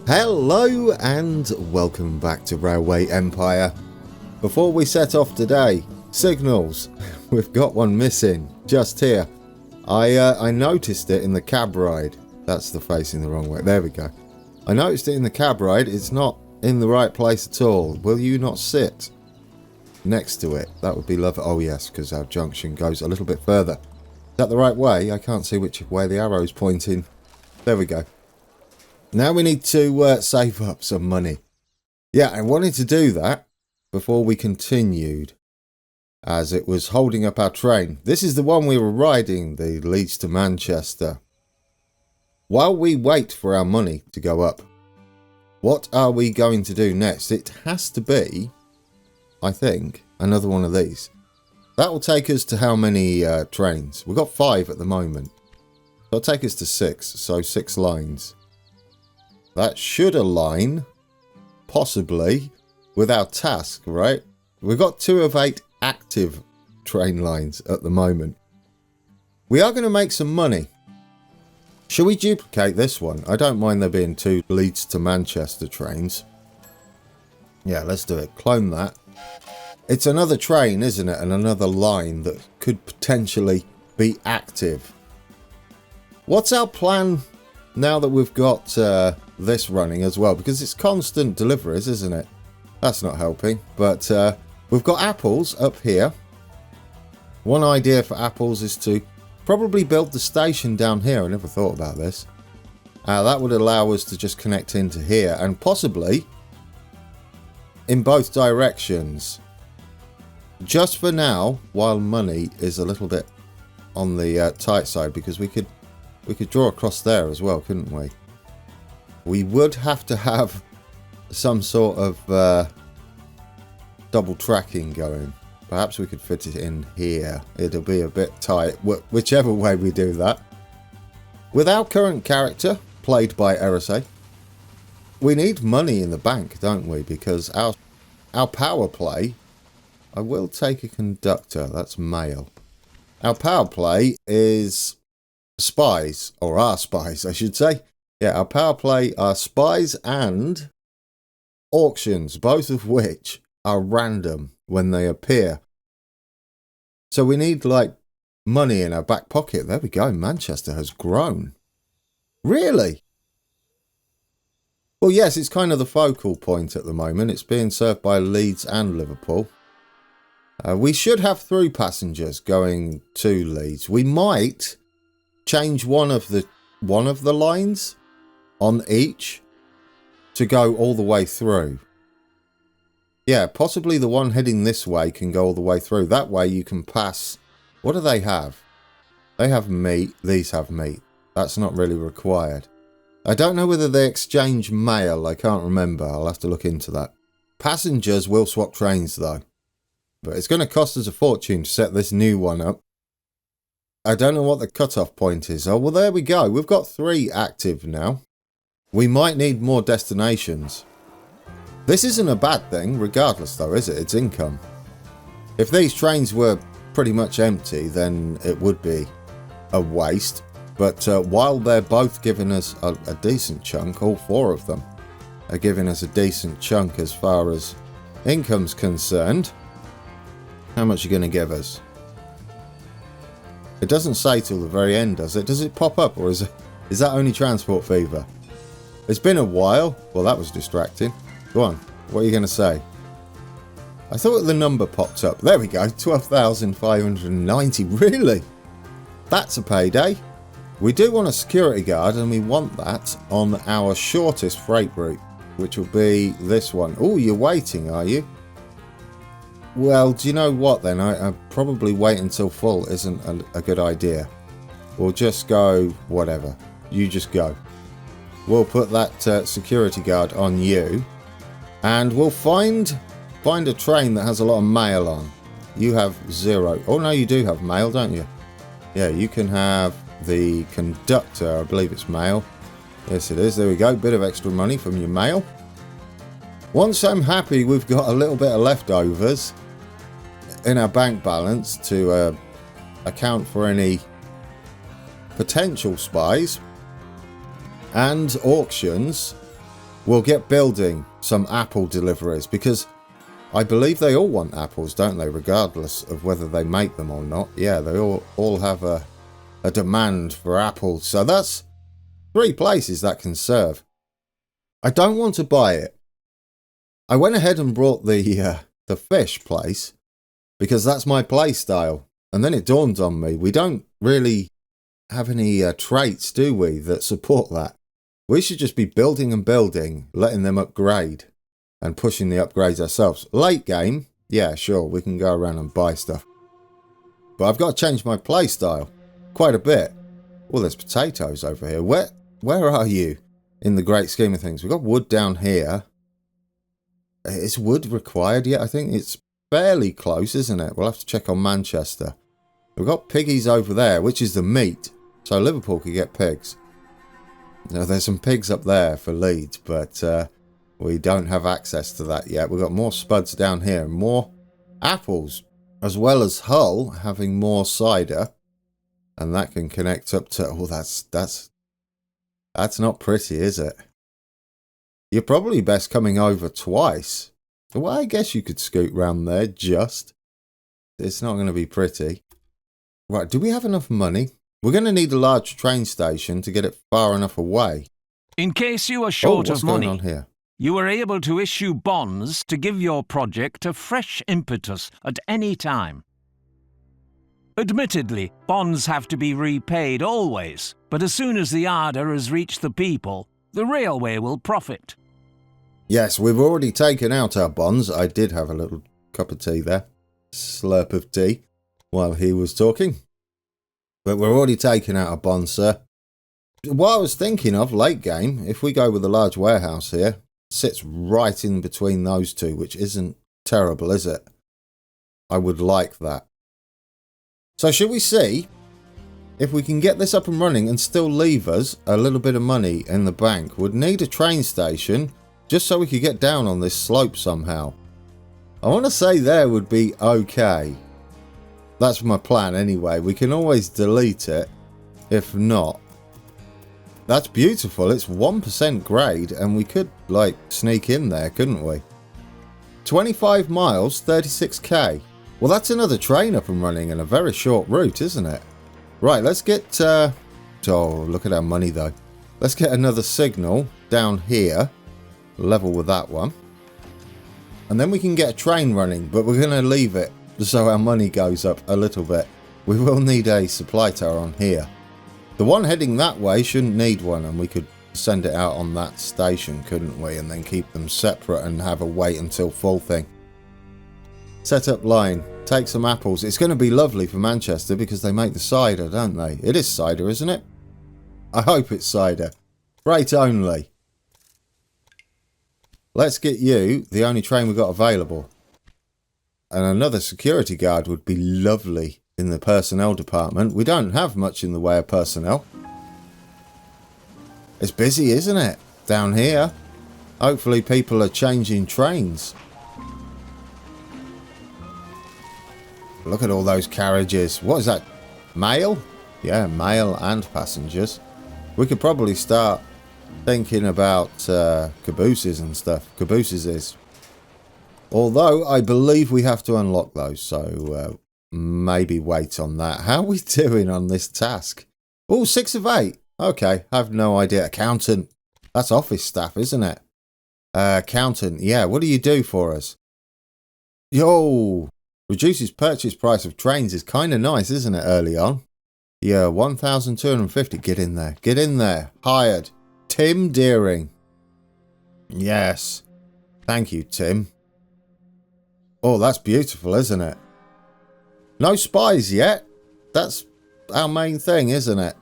Hello and welcome back to Railway Empire. Before we set off today, signals. We've got one missing just here. I noticed it in the cab ride. That's the facing the wrong way. There we go. I noticed it in the cab ride. It's not in the right place at all. Will you not sit next to it? That would be lovely. Oh yes, because our junction goes a little bit further. Is that the right way? I can't see which way the arrow's pointing. There we go. Now we need to save up some money. Yeah, I wanted to do that before we continued, as it was holding up our train. This is the one we were riding, the Leeds to Manchester. While we wait for our money to go up, what are we going to do next? It has to be, I think, another one of these. That will take us to how many trains? We've got 5 at the moment. That'll take us to 6, so 6 lines. That should align, possibly, with our task, right? We've got 2 of 8 active train lines at the moment. We are going to make some money. Shall we duplicate this one? I don't mind there being 2 Leeds to Manchester trains. Yeah, let's do it. Clone that. It's another train, isn't it? And another line that could potentially be active. What's our plan now that we've got this running as well? Because it's constant deliveries, isn't it? That's not helping. But we've got apples up here. One idea for apples is to probably build the station down here. I never thought about this. That would allow us to just connect into here and possibly in both directions. Just for now, while money is a little bit on the tight side, because we could draw across there as well, couldn't we? We would have to have some sort of double tracking going. Perhaps we could fit it in here. It'll be a bit tight, whichever way we do that. With our current character, played by Erase, we need money in the bank, don't we? Because our power play... I will take a conductor, that's male. Our power play is... spies, or our spies I should say. Yeah, our power play are spies and auctions, both of which are random when they appear. So we need like money in our back pocket. There we go, Manchester has grown. Really? Well yes, it's kind of the focal point at the moment. It's being served by Leeds and Liverpool. We should have through passengers going to Leeds. We might change one of the lines on each to go all the way through. Yeah, possibly the one heading this way can go all the way through. That way you can pass... What do they have? They have meat. These have meat. That's not really required. I don't know whether they exchange mail. I can't remember. I'll have to look into that. Passengers will swap trains though. But it's going to cost us a fortune to set this new one up. I don't know what the cutoff point is. Oh, well, there we go. We've got 3 active now. We might need more destinations. This isn't a bad thing, regardless, though, is it? It's income. If these trains were pretty much empty, then it would be a waste. But while they're both giving us a decent chunk, all 4 of them are giving us a decent chunk as far as income's concerned. How much are you going to give us? It doesn't say till the very end, does it? Does it pop up, or is that only transport fever? It's been a while. Well, that was distracting. Go on. What are you going to say? I thought the number popped up. There we go. 12,590. Really? That's a payday. We do want a security guard, and we want that on our shortest freight route, which will be this one. Oh, you're waiting, are you? Well, do you know what then? I probably wait until full isn't a good idea. We'll just go whatever. You just go. We'll put that security guard on you. And we'll find a train that has a lot of mail on. You have 0. Oh no, you do have mail, don't you? Yeah, you can have the conductor. I believe it's mail. Yes, it is. There we go. Bit of extra money from your mail. Once I'm happy we've got a little bit of leftovers in our bank balance to account for any potential spies and auctions, we'll get building some apple deliveries, because I believe they all want apples, don't they, regardless of whether they make them or not. Yeah, they all have a demand for apples. So that's 3 places that can serve. I don't want to buy it. I went ahead and brought the fish place because that's my play style. And then it dawned on me, we don't really have any traits, do we, that support that? We should just be building and building, letting them upgrade and pushing the upgrades ourselves. Late game, yeah, sure, we can go around and buy stuff. But I've got to change my play style quite a bit. Well, there's potatoes over here. Where are you in the great scheme of things? We've got wood down here. Is wood required yet? I think it's fairly close, isn't it? We'll have to check on Manchester. We've got piggies over there, which is the meat. So Liverpool could get pigs. Now, there's some pigs up there for Leeds, but we don't have access to that yet. We've got more spuds down here, more apples, as well as Hull having more cider. And that can connect up to... Oh, that's not pretty, is it? You're probably best coming over twice. Well, I guess you could scoot round there, just. It's not going to be pretty. Right, do we have enough money? We're going to need a large train station to get it far enough away. In case you are short of money, going on here? You are able to issue bonds to give your project a fresh impetus at any time. Admittedly, bonds have to be repaid always, but as soon as the ardour has reached the people, the railway will profit. Yes, we've already taken out our bonds. I did have a little cup of tea there. Slurp of tea while he was talking. But we're already taking out our bonds, sir. What I was thinking of, late game, if we go with a large warehouse here, sits right in between those two, which isn't terrible, is it? I would like that. So should we see if we can get this up and running and still leave us a little bit of money in the bank? Would need a train station just so we could get down on this slope somehow. I want to say there would be okay. That's my plan anyway. We can always delete it if not. That's beautiful. It's 1% grade and we could like sneak in there, couldn't we? 25 miles, 36k. Well, that's another train up and running in a very short route, isn't it? Right, let's get... oh, look at our money, though. Let's get another signal down here. Level with that one. And then we can get a train running, but we're going to leave it so our money goes up a little bit. We will need a supply tower on here. The one heading that way shouldn't need one, and we could send it out on that station, couldn't we? And then keep them separate and have a wait until full thing. Set up line. Take some apples. It's going to be lovely for Manchester because they make the cider, don't they? It is cider, isn't it? I hope it's cider. Freight only. Let's get you the only train we've got available. And another security guard would be lovely in the personnel department. We don't have much in the way of personnel. It's busy, isn't it? Down here. Hopefully people are changing trains. Look at all those carriages. What is that? Mail? Yeah, mail and passengers. We could probably start thinking about cabooses and stuff. Cabooses is. Although I believe we have to unlock those, so maybe wait on that. How are we doing on this task? Oh, 6 of 8. Okay, I have no idea. Accountant. That's office staff, isn't it? Accountant. Yeah, what do you do for us? Yo! Reduces purchase price of trains is kind of nice, isn't it, early on? Yeah, 1,250. Get in there. Get in there. Hired. Tim Deering. Yes. Thank you, Tim. Oh, that's beautiful, isn't it? No spies yet. That's our main thing, isn't it?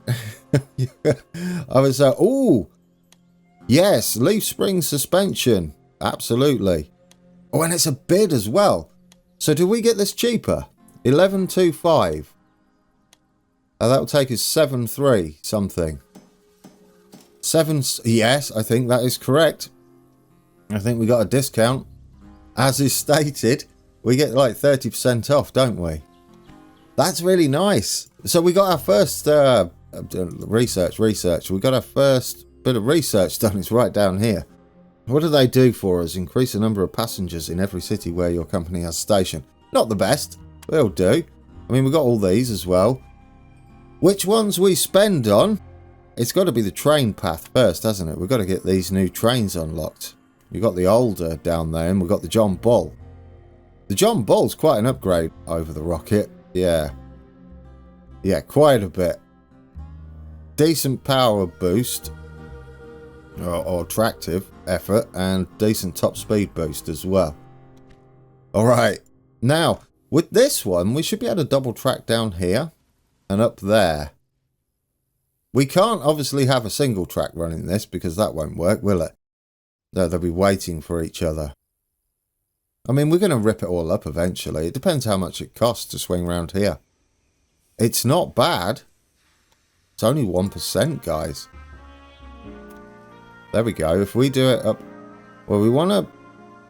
I was, oh, yes, leaf spring suspension. Absolutely. Oh, and it's a bid as well. So do we get this cheaper? 1125. That'll take us 73 something. 7. Yes, I think that is correct. I think we got a discount. As is stated, we get like 30% off, don't we? That's really nice. So we got our first research. We got our first bit of research done. It's right down here. What do they do for us? Increase the number of passengers in every city where your company has a station. Not the best. They'll do. I mean, we've got all these as well. Which ones we spend on? It's got to be the train path first, hasn't it? We've got to get these new trains unlocked. We've got the older down there, and we've got the John Bull. The John Bull's quite an upgrade over the Rocket. Yeah. Yeah, quite a bit. Decent power boost. Or tractive effort, and decent top speed boost as well. Alright. Now, with this one, we should be able to double track down here and up there. We can't obviously have a single track running this because that won't work, will it? No, they'll be waiting for each other. I mean, we're going to rip it all up eventually. It depends how much it costs to swing around here. It's not bad. It's only 1%, guys. There we go. If we do it up... Well, we want to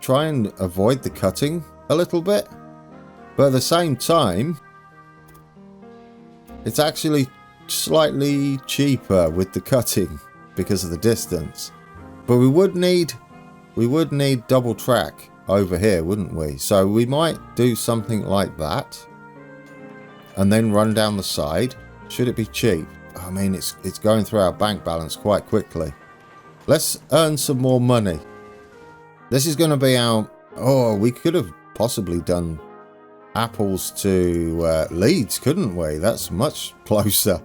try and avoid the cutting a little bit. But at the same time, it's actually slightly cheaper with the cutting because of the distance. But we would need double track over here, wouldn't we? So we might do something like that and then run down the side. Should it be cheap? I mean, it's going through our bank balance quite quickly. Let's earn some more money. This is going to be our... Oh, we could have possibly done Apples to Leeds, couldn't we? That's much closer.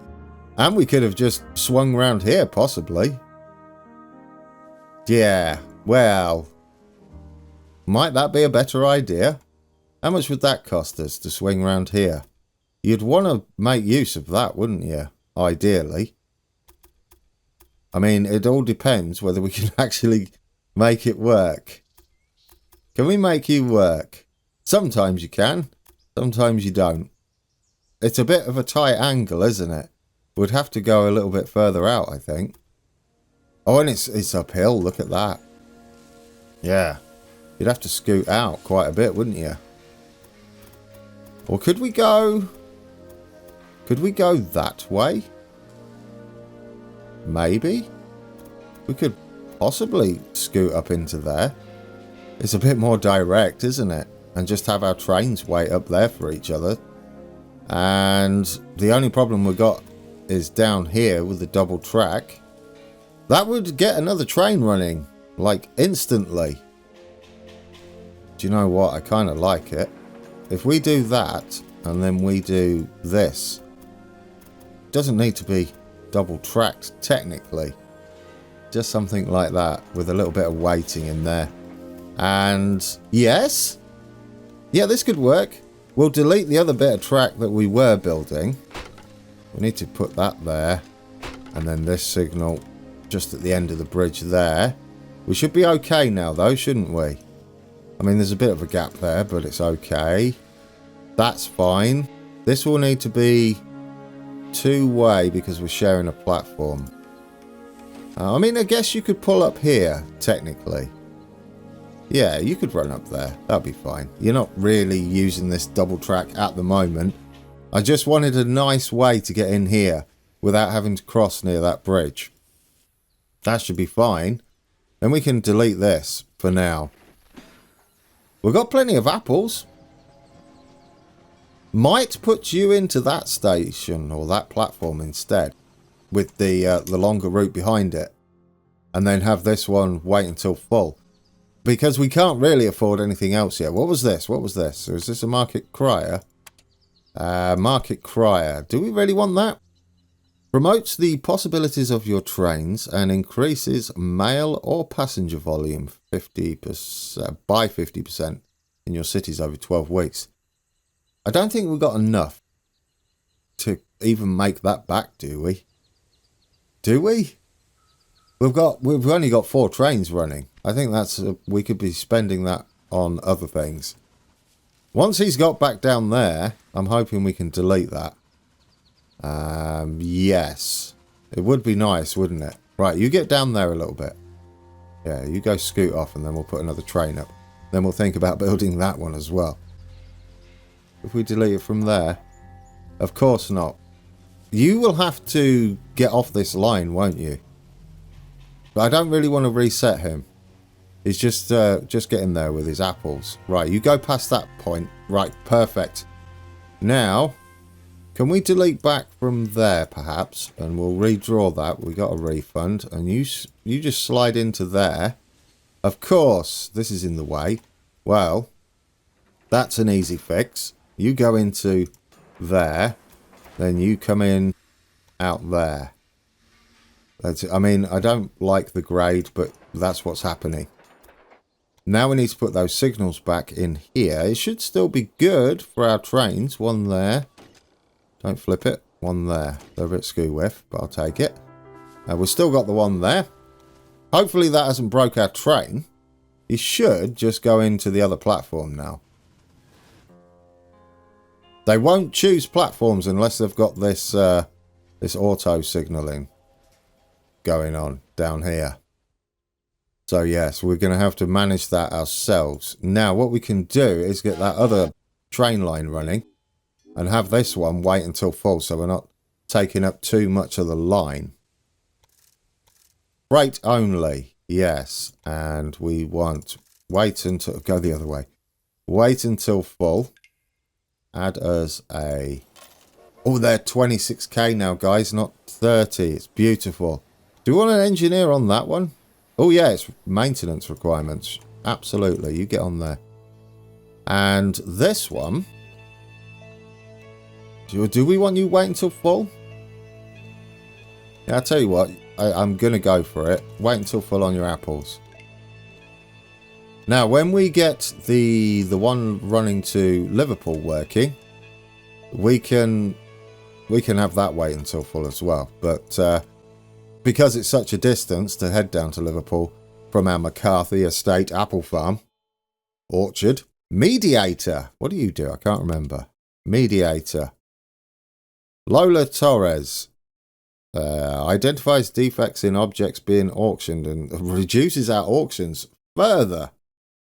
And we could have just swung round here, possibly. Yeah, well... Might that be a better idea? How much would that cost us to swing round here? You'd want to make use of that, wouldn't you? Ideally. I mean, it all depends whether we can actually make it work. Can we make you work? Sometimes you can. Sometimes you don't. It's a bit of a tight angle, isn't it? We'd have to go a little bit further out, I think. Oh, and it's uphill. Look at that. Yeah. You'd have to scoot out quite a bit, wouldn't you? Or could we go... Could we go that way? Maybe? We could possibly scoot up into there. It's a bit more direct, isn't it? And just have our trains wait up there for each other. And the only problem we've got is down here with the double track. That would get another train running, like, instantly. Do you know what? I kind of like it. If we do that, and then we do this. It doesn't need to be double tracked, technically. Just something like that, with a little bit of waiting in there. And, yes? Yeah, this could work. We'll delete the other bit of track that we were building. We need to put that there. And then this signal just at the end of the bridge there. We should be okay now, though, shouldn't we? I mean, there's a bit of a gap there, but it's okay. That's fine. This will need to be two-way because we're sharing a platform. I mean, I guess you could pull up here, technically. Yeah, you could run up there. That'd be fine. You're not really using this double track at the moment. I just wanted a nice way to get in here without having to cross near that bridge. That should be fine. Then we can delete this for now. We've got plenty of apples. Might put you into that station or that platform instead with the longer route behind it. And then have this one wait until full. Because we can't really afford anything else yet. What was this? What was this? Is this a market crier? Market crier. Do we really want that? Promotes the possibilities of your trains and increases mail or passenger volume 50% by 50% in your cities over 12 weeks. I don't think we've got enough to even make that back, do we? Do we? We've only got 4 trains running. I think that's we could be spending that on other things. Once he's got back down there, I'm hoping we can delete that. Yes. It would be nice, wouldn't it? Right, you get down there a little bit. Yeah, you go scoot off and then we'll put another train up. Then we'll think about building that one as well. If we delete it from there. Of course not. You will have to get off this line, won't you? But I don't really want to reset him. He's just getting there with his apples. Right, you go past that point. Right, perfect. Now, can we delete back from there, perhaps? And we'll redraw that. We got a refund. And you just slide into there. Of course, this is in the way. Well, that's an easy fix. You go into there. Then you come in out there. I mean, I don't like the grade, but that's what's happening. Now we need to put those signals back in here. It should still be good for our trains. One there. Don't flip it. One there. They're a bit skew with, but I'll take it. We've still got the one there. Hopefully that hasn't broke our train. You should just go into the other platform now. They won't choose platforms unless they've got this this auto signalling going on down here. So yes, we're going to have to manage that ourselves. Now what we can do is get that other train line running and have this one wait until full so we're not taking up too much of the line. Freight only, yes, and we want wait until, go the other way, wait until full. Add us a, oh, they're 26k now, guys, not 30. It's beautiful. Do we want an engineer on that one? Oh yeah, it's maintenance requirements. Absolutely, you get on there. And this one, do we want you wait until full? Yeah, I'll tell you what, I'm going to go for it. Wait until full on your apples. Now, when we get the one running to Liverpool working, we can have that wait until full as well. But because it's such a distance to head down to Liverpool from our McCarthy Estate apple farm, orchard, mediator. What do you do? I can't remember. Mediator. Lola Torres. Identifies defects in objects being auctioned and reduces our auctions further.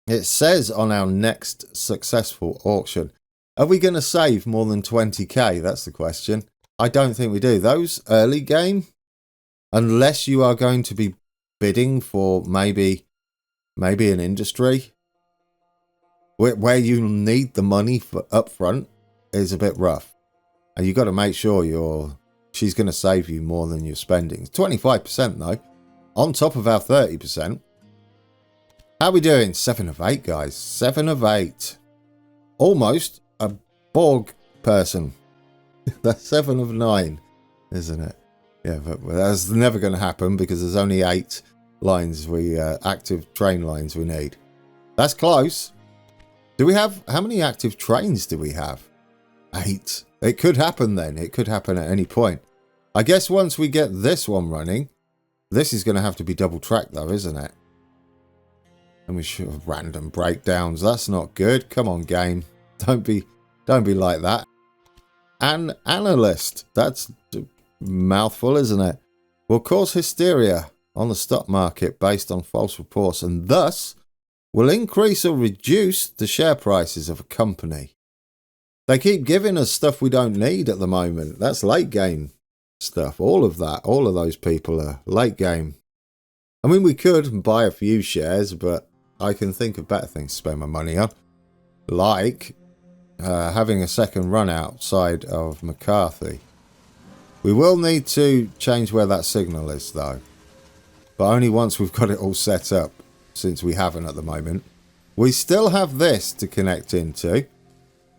It says on our next successful auction, are we going to save more than 20k? That's the question. I don't think we do. Those early game, unless you are going to be bidding for maybe an industry where you need the money for up front, is a bit rough. And you've got to make sure she's going to save you more than you're spending. 25% though, on top of our 30%. How are we doing? 7 of 8, guys. 7 of 8. Almost a Borg person. That's 7 of 9, isn't it? Yeah, but that's never going to happen because there's only 8 lines active train lines we need. That's close. Do we have, how many active trains do we have? 8. It could happen then. It could happen at any point. I guess once we get this one running, this is going to have to be double tracked though, isn't it? And we should have random breakdowns. That's not good. Come on, game. Don't be like that. An analyst. That's a mouthful, isn't it? Will cause hysteria on the stock market based on false reports and thus will increase or reduce the share prices of a company. They keep giving us stuff we don't need at the moment. That's late game stuff. All of that. All of those people are late game. I mean, we could buy a few shares, but I can think of better things to spend my money on. Like having a second run outside of McCarthy. We will need to change where that signal is, though. But only once we've got it all set up, since we haven't at the moment. We still have this to connect into.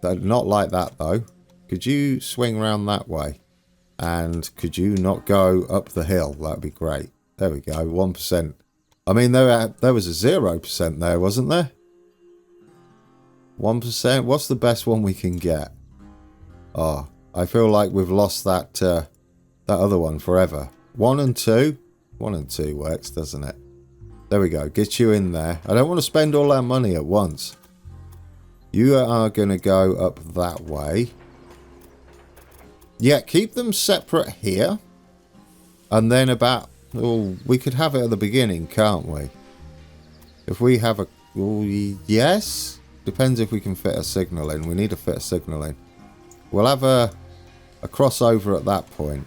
Not like that, though. Could you swing around that way? And could you not go up the hill? That would be great. There we go, 1%. I mean, there was a 0% there, wasn't there? 1%? What's the best one we can get? Oh, I feel like we've lost that other one forever. 1 and 2? 1 and 2 works, doesn't it? There we go, get you in there. I don't want to spend all our money at once. You are going to go up that way. Yeah, keep them separate here. And then about... Oh, we could have it at the beginning, can't we? If we have a... Oh, yes? Depends if we can fit a signal in. We need to fit a signal in. We'll have a crossover at that point.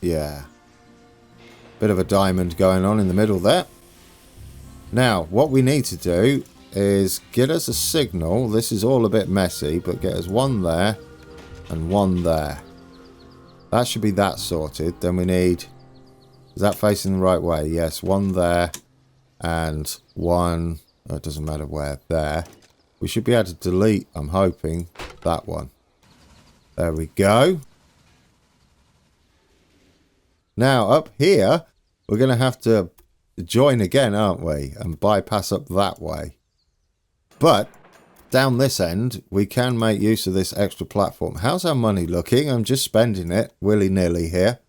Yeah. Bit of a diamond going on in the middle there. Now, what we need to do is get us a signal. This is all a bit messy, but get us one there and one there. That should be that sorted. Then we need... Is that facing the right way? Yes, one there and one... Oh, it doesn't matter where. There. We should be able to delete, I'm hoping, that one. There we go. Now, up here, we're going to have to join again, aren't we? And bypass up that way. But down this end, we can make use of this extra platform. How's our money looking? I'm just spending it willy-nilly here.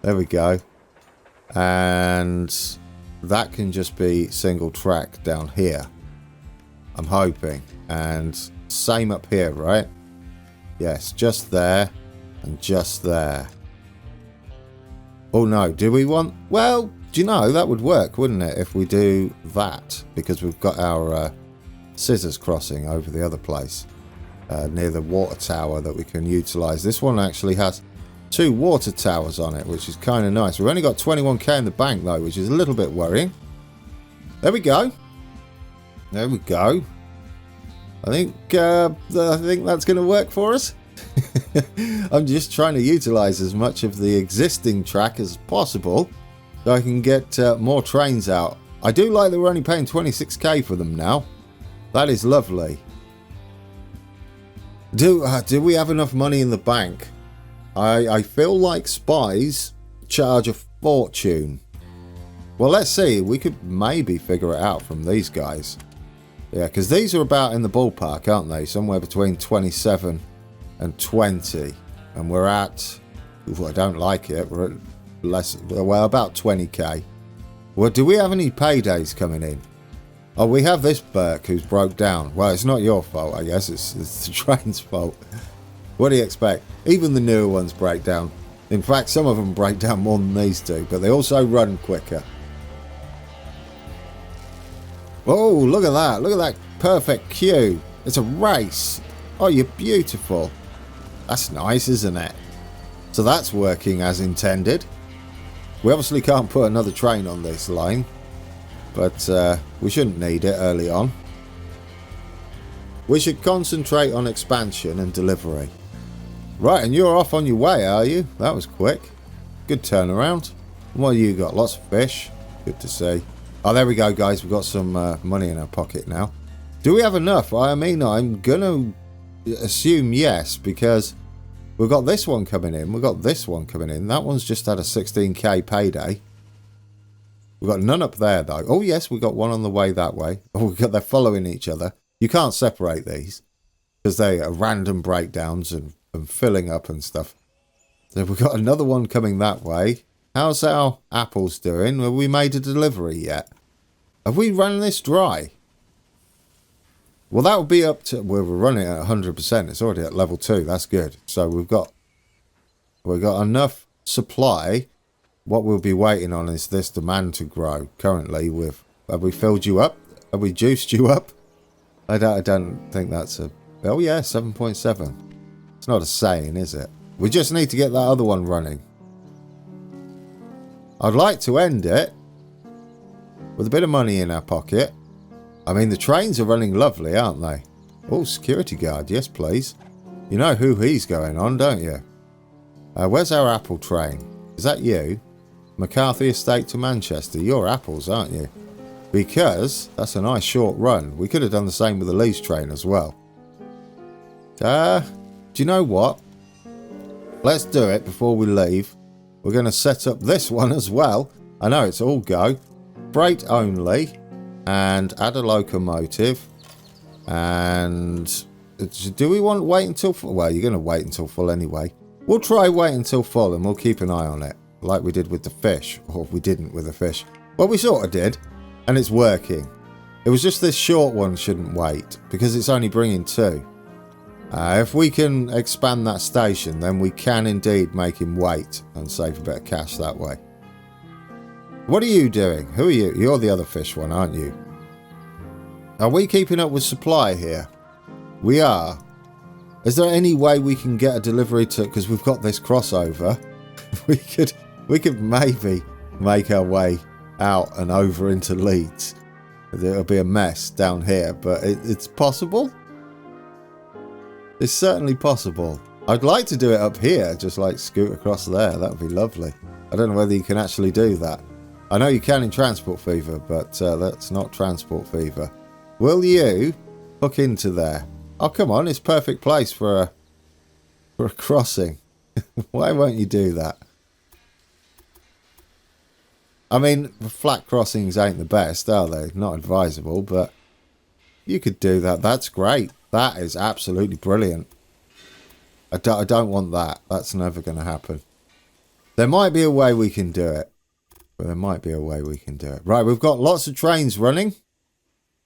There we go. And that can just be single track down here. I'm hoping. And same up here, right? Yes, just there and just there. Oh no, do we want... Well, do you know, that would work, wouldn't it, if we do that? Because we've got our scissors crossing over the other place. Near the water tower that we can utilise. This one actually has 2 water towers on it, which is kind of nice. We've only got 21k in the bank, though, which is a little bit worrying. There we go. There we go. I think that's going to work for us. I'm just trying to utilise as much of the existing track as possible so I can get more trains out. I do like that we're only paying 26k for them now. That is lovely. Do we have enough money in the bank? I feel like spies charge a fortune. Well, let's see. We could maybe figure it out from these guys. Yeah, because these are about in the ballpark, aren't they? Somewhere between 27 and 20. And we're at... Ooh, I don't like it. We're at less... Well, about 20k. Well, do we have any paydays coming in? Oh, we have this Burke who's broke down. Well, it's not your fault, I guess. It's the train's fault. What do you expect? Even the newer ones break down. In fact, some of them break down more than these do, but they also run quicker. Oh, look at that. Look at that perfect queue. It's a race. Oh, you're beautiful. That's nice, isn't it? So that's working as intended. We obviously can't put another train on this line, but we shouldn't need it early on. We should concentrate on expansion and delivery. Right, and you're off on your way, are you? That was quick. Good turnaround. What have you got? Lots of fish. Good to see. Oh, there we go, guys. We've got some money in our pocket now. Do we have enough? I mean, I'm going to assume yes, because we've got this one coming in. We've got this one coming in. That one's just had a 16k payday. We've got none up there, though. Oh, yes, we've got one on the way that way. Oh, they're following each other. You can't separate these because they are random breakdowns and filling up and stuff. So we've got another one coming that way. How's our apples doing? Have we made a delivery yet? Have we run this dry? Well, that would be up to... We're running at 100%. It's already at level 2. That's good. So we've got enough supply. What we'll be waiting on is this demand to grow. Currently, have we filled you up? Have we juiced you up? I don't think that's a... Oh, yeah, 7.7. It's not a saying, is it? We just need to get that other one running. I'd like to end it with a bit of money in our pocket. I mean, the trains are running lovely, aren't they? Oh, security guard. Yes, please. You know who he's going on, don't you? Where's our apple train? Is that you? McCarthy Estate to Manchester. You're apples, aren't you? Because that's a nice short run. We could have done the same with the Leeds train as well. Do you know what? Let's do it before we leave. We're going to set up this one as well. I know it's all go. Freight only. And add a locomotive. And do we want to wait until full? Well, you're going to wait until full anyway. We'll try wait until full and we'll keep an eye on it. Like we did with the fish. Or we didn't with the fish. Well, we sort of did. And it's working. It was just this short one shouldn't wait. Because it's only bringing 2. If we can expand that station, then we can indeed make him wait and save a bit of cash that way. What are you doing? Who are you? You're the other fish one, aren't you? Are we keeping up with supply here? We are. Is there any way we can get a delivery to... Because we've got this crossover. we could maybe make our way out and over into Leeds. It'll be a mess down here, but it's possible. It's certainly possible. I'd like to do it up here, just like scoot across there. That would be lovely. I don't know whether you can actually do that. I know you can in Transport Fever, but that's not Transport Fever. Will you hook into there? Oh, come on. It's perfect place for a crossing. Why won't you do that? I mean, flat crossings ain't the best, are they? Not advisable, but you could do that. That's great. That is absolutely brilliant. I don't want that. That's never going to happen. There might be a way we can do it. But there might be a way we can do it. Right, we've got lots of trains running.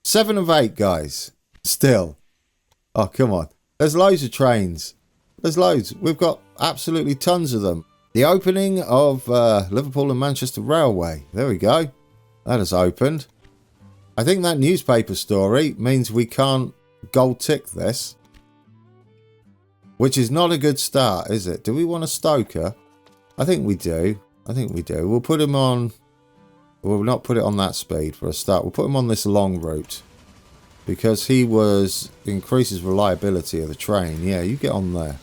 7 of 8, guys. Still. Oh, come on. There's loads of trains. There's loads. We've got absolutely tons of them. The opening of Liverpool and Manchester Railway. There we go. That has opened. I think that newspaper story means we can't gold tick this. Which is not a good start, is it? Do we want a stoker? I think we do. I think we do. We'll put him on... We'll not put it on that speed for a start. We'll put him on this long route. Because he increases reliability of the train. Yeah, you get on there.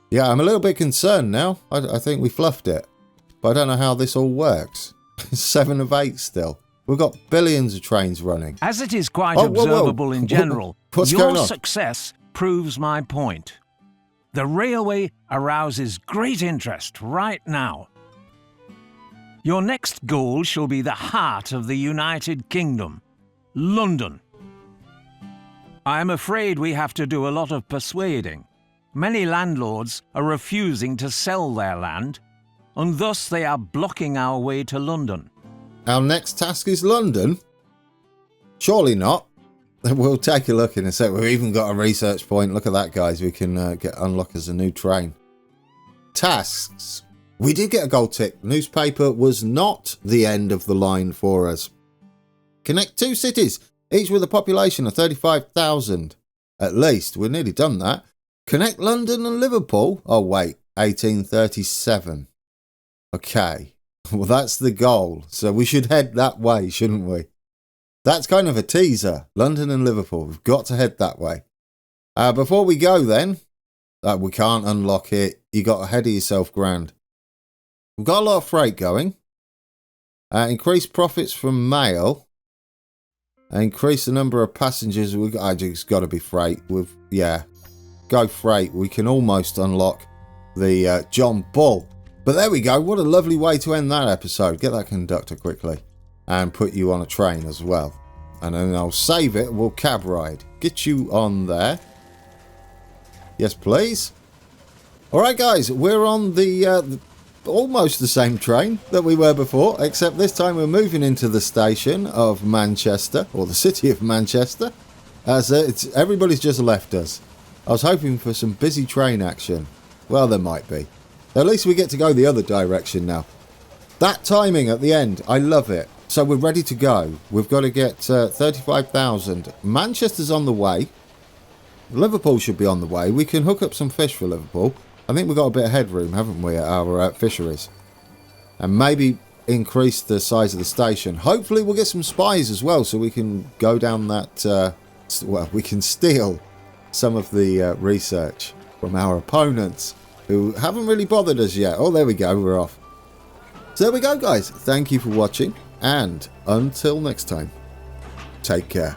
Yeah, I'm a little bit concerned now. I think we fluffed it. But I don't know how this all works. 7 of 8 still. We've got billions of trains running. As it is quite observable in general, What's going your on? success proves my point. The railway arouses great interest right now. Your next goal shall be the heart of the United Kingdom, London. I am afraid we have to do a lot of persuading. Many landlords are refusing to sell their land, and thus they are blocking our way to London. Our next task is London? Surely not. We'll take a look in a sec. We've even got a research point. Look at that, guys. We can unlock as a new train. Tasks. We did get a gold tick. Newspaper was not the end of the line for us. Connect 2 cities, each with a population of 35,000. At least. We're nearly done that. Connect London and Liverpool. Oh, wait. 1837. Okay. Well, that's the goal. So we should head that way, shouldn't we? That's kind of a teaser. London and Liverpool. We've got to head that way. Before we go then, we can't unlock it. You got ahead of yourself, grand. We've got a lot of freight going. Increase profits from mail. Increase the number of passengers. It's got to be freight. Yeah, go freight. We can almost unlock the John Bull. But there we go. What a lovely way to end that episode. Get that conductor quickly. And put you on a train as well. And then I'll save it. We'll cab ride. Get you on there. Yes, please. Alright, guys. We're on the almost the same train that we were before. Except this time we're moving into the station of Manchester. Or the city of Manchester. As everybody's just left us. I was hoping for some busy train action. Well, there might be. At least we get to go the other direction now. That timing at the end. I love it. So we're ready to go. We've got to get 35,000. Manchester's on the way. Liverpool should be on the way. We can hook up some fish for Liverpool. I think we've got a bit of headroom, haven't we, at our fisheries. And maybe increase the size of the station. Hopefully we'll get some spies as well, so we can go down that... well, we can steal some of the research from our opponents, who haven't really bothered us yet. Oh, there we go. We're off. So there we go, guys. Thank you for watching. And until next time, take care.